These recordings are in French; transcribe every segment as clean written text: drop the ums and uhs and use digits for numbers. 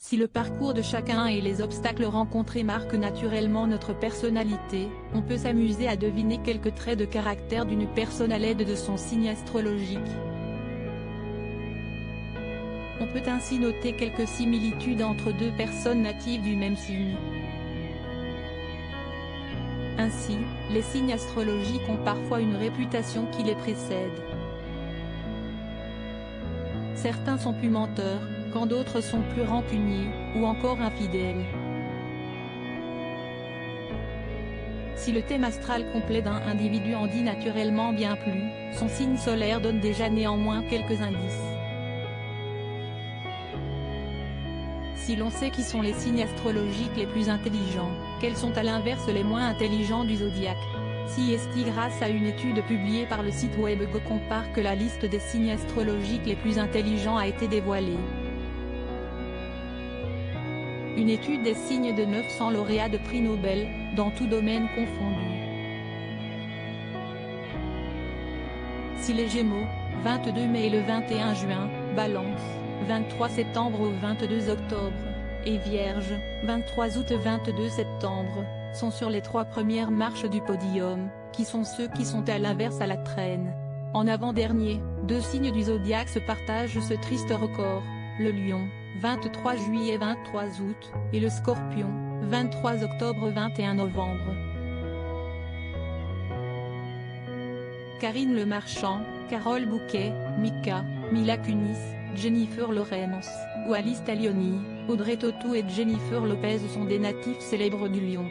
Si le parcours de chacun et les obstacles rencontrés marquent naturellement notre personnalité, on peut s'amuser à deviner quelques traits de caractère d'une personne à l'aide de son signe astrologique. On peut ainsi noter quelques similitudes entre deux personnes natives du même signe. Ainsi, les signes astrologiques ont parfois une réputation qui les précède. Certains sont plus menteurs, quand d'autres sont plus rancuniers, ou encore infidèles. Si le thème astral complet d'un individu en dit naturellement bien plus, son signe solaire donne déjà néanmoins quelques indices. Si l'on sait qui sont les signes astrologiques les plus intelligents, quels sont à l'inverse les moins intelligents du zodiaque? Si est-il grâce à une étude publiée par le site web GoCompare que la liste des signes astrologiques les plus intelligents a été dévoilée. Une étude des signes de 900 lauréats de prix Nobel, dans tout domaine confondu. Si les Gémeaux, 22 mai et le 21 juin, Balance, 23 septembre au 22 octobre, et Vierge, 23 août 22 septembre, sont sur les 3 premières marches du podium, qui sont ceux qui sont à l'inverse à la traîne. En avant-dernier, 2 signes du zodiaque se partagent ce triste record, le Lion, 23 juillet 23 août, et le Scorpion, 23 octobre 21 novembre. Karine Le Marchand, Carole Bouquet, Mika, Mila Kunis, Jennifer Lawrence, Wallis Talioni, Audrey Tautou et Jennifer Lopez sont des natifs célèbres du Lion.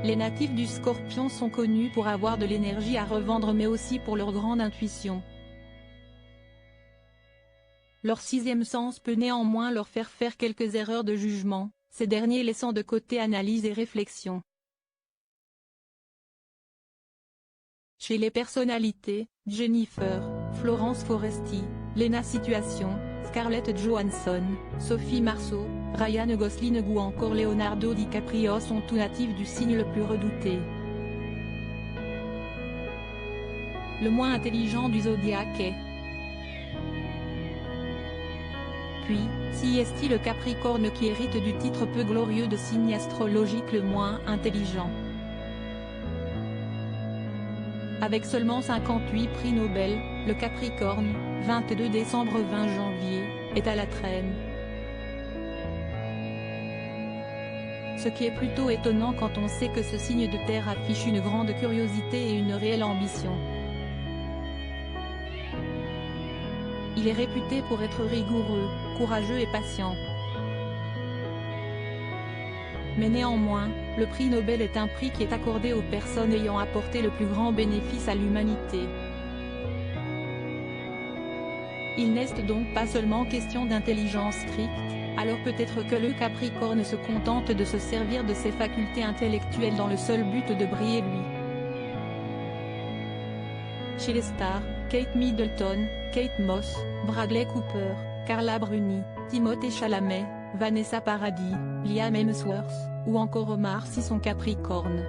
Les natifs du Scorpion sont connus pour avoir de l'énergie à revendre mais aussi pour leur grande intuition. Leur 6e sens peut néanmoins leur faire faire quelques erreurs de jugement, ces derniers laissant de côté analyse et réflexion. Chez les personnalités, Jennifer, Florence Foresti, Lena Situation, Scarlett Johansson, Sophie Marceau, Ryan Gosling ou encore Leonardo DiCaprio sont tous natifs du signe le plus redouté. Le moins intelligent du zodiaque est. Puis, si est-il le Capricorne qui hérite du titre peu glorieux de signe astrologique le moins intelligent. Avec seulement 58 prix Nobel, le Capricorne, 22 décembre 20 janvier, est à la traîne. Ce qui est plutôt étonnant quand on sait que ce signe de terre affiche une grande curiosité et une réelle ambition. Il est réputé pour être rigoureux, courageux et patient. Mais néanmoins, le prix Nobel est un prix qui est accordé aux personnes ayant apporté le plus grand bénéfice à l'humanité. Il n'est donc pas seulement question d'intelligence stricte, alors peut-être que le Capricorne se contente de se servir de ses facultés intellectuelles dans le seul but de briller lui. Chez les stars, Kate Middleton, Kate Moss, Bradley Cooper, Carla Bruni, Timothée Chalamet, Vanessa Paradis, Liam Hemsworth, ou encore Omar Sy sont Capricornes.